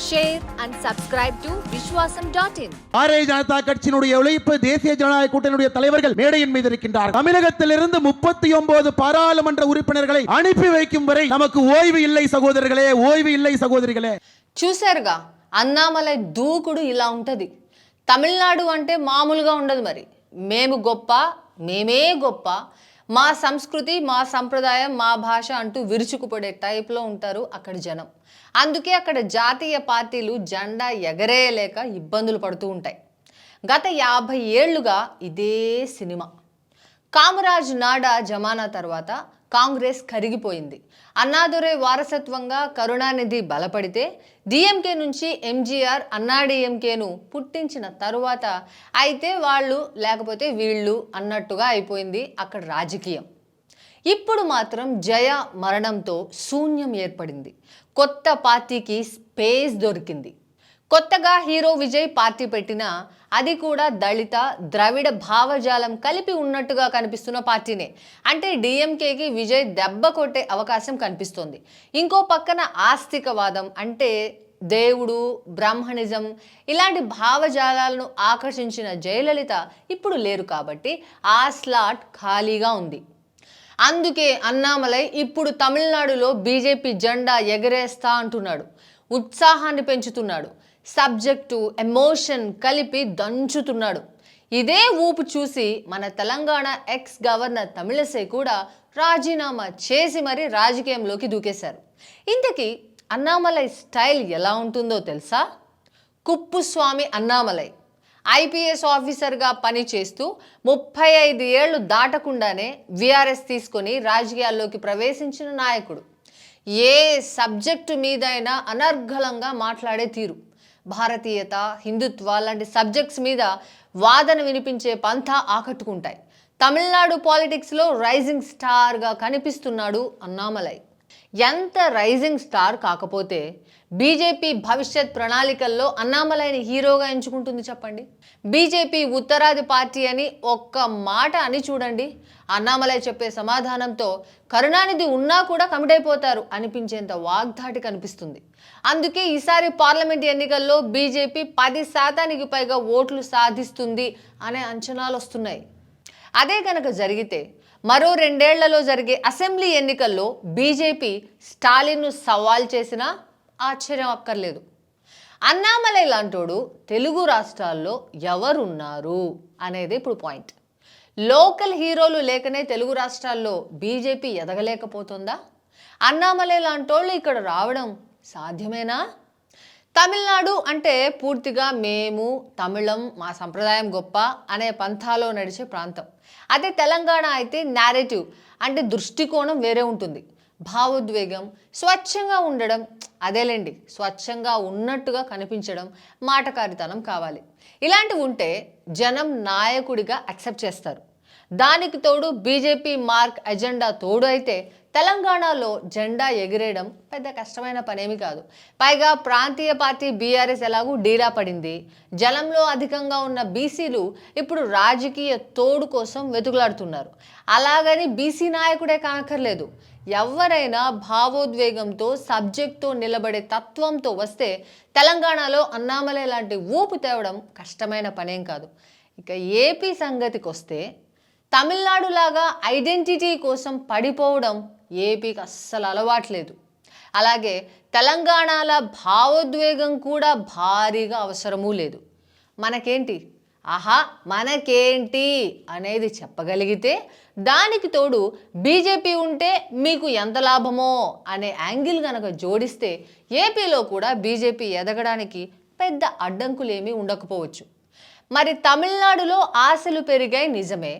share and subscribe to Vishwasam.in. Bharatiya Janata கட்சியினுடைய உழைப்பு தேசிய ஜனநாயக கூட்டணியுடைய தலைவர்கள் மேடையின் மீது இருக்கின்றார். தமிழகத்திலிருந்து 39 பாராளுமன்ற உறுப்பினர்களை அனுப்பி வைக்கும் வரை நமக்கு ஓய்வு இல்லை சகோதரர்களே, ఓய்வு இல்லை సహోదరిகளே. చూశారుగా అన్నామలై దూకుడు ఇలా ఉంటది. తమిళనాడు అంటే మామూలుగా ఉండదు. మరి మేము గొప్ప, మేమే గొప్ప, మా సంస్కృతి, మా సంప్రదాయం, మా భాష అంటూ విరుచుకుపడే టైప్లో ఉంటారు అక్కడి జనం. అందుకే అక్కడ జాతీయ పార్టీలు జెండా ఎగరేయలేక ఇబ్బందులు పడుతూ ఉంటాయి. గత 50 ఏళ్లుగా ఇదే సినిమా. కామరాజ్ నాడా జమానా తర్వాత కాంగ్రెస్ కరిగిపోయింది. అన్నాదురై వారసత్వంగా కరుణానిధి బలపడితే డిఎంకే నుంచి ఎంజీఆర్ అన్నాడీఎంకేను పుట్టించిన తరువాత అయితే వాళ్ళు లేకపోతే వీళ్ళు అన్నట్టుగా అయిపోయింది అక్కడ రాజకీయం. ఇప్పుడు మాత్రం జయ మరణంతో శూన్యం ఏర్పడింది. కొత్త పార్టీకి స్పేస్ దొరికింది. కొత్తగా హీరో విజయ్ పార్టీ పెట్టినా అది కూడా దళిత ద్రవిడ భావజాలం కలిపి ఉన్నట్టుగా కనిపిస్తున్న పార్టీనే. అంటే డిఎంకేకి విజయ్ దెబ్బ కొట్టే అవకాశం కనిపిస్తోంది. ఇంకో పక్కన ఆస్తికవాదం అంటే దేవుడు, బ్రాహ్మణిజం ఇలాంటి భావజాలాలను ఆకర్షించిన జయలలిత ఇప్పుడు లేరు కాబట్టి ఆ స్లాట్ ఖాళీగా ఉంది. అందుకే అన్నామలై ఇప్పుడు తమిళనాడులో బీజేపీ జెండా ఎగరేస్తా అంటున్నాడు. ఉత్సాహాన్ని పెంచుతున్నాడు. సబ్జెక్టు, ఎమోషన్ కలిపి దంచుతున్నాడు. ఇదే ఊపు చూసి మన తెలంగాణ ఎక్స్ గవర్నర్ తమిళసై కూడా రాజీనామా చేసి మరీ రాజకీయంలోకి దూకేశారు. ఇంతకీ అన్నామలై స్టైల్ ఎలా ఉంటుందో తెలుసా? కుప్పుస్వామి అన్నామలై ఐపీఎస్ ఆఫీసర్గా పనిచేస్తూ 35 ఏళ్లు దాటకుండానే వీఆర్ఎస్ తీసుకొని రాజకీయాల్లోకి ప్రవేశించిన నాయకుడు. ఏ సబ్జెక్టు మీదైనా అనర్గళంగా మాట్లాడే తీరు, భారతీయత, హిందుత్వ లాంటి సబ్జెక్ట్స్ మీద వాదన వినిపించే పంథా ఆకట్టుకుంటాయి. తమిళనాడు పాలిటిక్స్లో రైజింగ్ స్టార్గా కనిపిస్తున్నాడు అన్నామలై. ఎంత రైజింగ్ స్టార్ కాకపోతే బీజేపీ భవిష్యత్ ప్రణాళికల్లో అన్నామలైని హీరోగా ఎంచుకుంటుంది చెప్పండి. బీజేపీ ఉత్తరాది పార్టీ అని ఒక్క మాట అని చూడండి. అన్నామలై చెప్పే సమాధానంతో కరుణానిధి ఉన్నా కూడా కమిట్ అయిపోతారు అనిపించేంత వాగ్దాటి కనిపిస్తుంది. అందుకే ఈసారి పార్లమెంట్ ఎన్నికల్లో బీజేపీ 10% పైగా ఓట్లు సాధిస్తుంది అనే అంచనాలు వస్తున్నాయి. అదే కనుక జరిగితే మరో 2 ఏళ్లలో జరిగే అసెంబ్లీ ఎన్నికల్లో బీజేపీ స్టాలిన్ను సవాల్ చేసినా ఆశ్చర్యం అక్కర్లేదు. అన్నామలై లాంటోడు తెలుగు రాష్ట్రాల్లో ఎవరున్నారు అనేది ఇప్పుడు పాయింట్. లోకల్ హీరోలు లేకనే తెలుగు రాష్ట్రాల్లో బీజేపీ ఎదగలేకపోతుందా? అన్నామలై లాంటోళ్ళు ఇక్కడ రావడం సాధ్యమేనా? తమిళనాడు అంటే పూర్తిగా మేము తమిళం, మా సంప్రదాయం గొప్ప అనే పంథాలో నడిచే ప్రాంతం. అదే తెలంగాణ అయితే నేరేటివ్ అంటే దృష్టికోణం వేరే ఉంటుంది. భావోద్వేగం, స్వచ్ఛంగా ఉండడం, అదేలేండి స్వచ్ఛంగా ఉన్నట్టుగా కనిపించడం, మాటకారితనం కావాలి. ఇలాంటివి ఉంటే జనం నాయకుడిగా యాక్సెప్ట్ చేస్తారు. దానికి తోడు బీజేపీ మార్క్ ఎజెండా తోడు అయితే తెలంగాణలో జెండా ఎగిరేయడం పెద్ద కష్టమైన పనేమి కాదు. పైగా ప్రాంతీయ పార్టీ బీఆర్ఎస్ ఎలాగూ డీలా పడింది. జనంలో అధికంగా ఉన్న బీసీలు ఇప్పుడు రాజకీయ తోడు కోసం వెతుకులాడుతున్నారు. అలాగని బీసీ నాయకుడే కానక్కర్లేదు. ఎవరైనా భావోద్వేగంతో, సబ్జెక్ట్తో నిలబడే తత్వంతో వస్తే తెలంగాణలో అన్నామలై లాంటి ఊపు తేవడం కష్టమైన పనేం కాదు. ఇక ఏపీ సంగతికి వస్తే తమిళనాడులాగా ఐడెంటిటీ కోసం పడిపోవడం ఏపీకి అస్సలు అలవాట్లేదు. అలాగే తెలంగాణల భావోద్వేగం కూడా భారీగా అవసరమూ లేదు. మనకేంటి, ఆహా మనకేంటి అనేది చెప్పగలిగితే దానికి తోడు బీజేపీ ఉంటే మీకు ఎంత లాభమో అనే యాంగిల్ కనుక జోడిస్తే ఏపీలో కూడా బీజేపీ ఎదగడానికి పెద్ద అడ్డంకులేమీ ఉండకపోవచ్చు. మరి తమిళనాడులో ఆశలు పెరిగాయి నిజమే.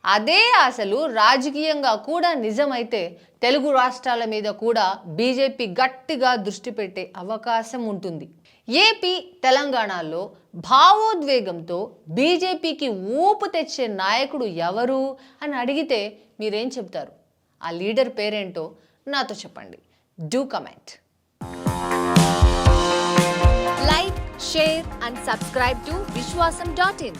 అదే ఆశలు రాజకీయంగా కూడా నిజమైతే తెలుగు రాష్ట్రాల మీద కూడా బీజేపీ గట్టిగా దృష్టి పెట్టే అవకాశం ఉంటుంది. ఏపీ, తెలంగాణలో భావోద్వేగంతో బీజేపీకి ఊపు తెచ్చే నాయకుడు ఎవరు అని అడిగితే మీరేం చెప్తారు? ఆ లీడర్ పేరేంటో నాతో చెప్పండి. Do comment. Like, share and subscribe to Vishwasam.in.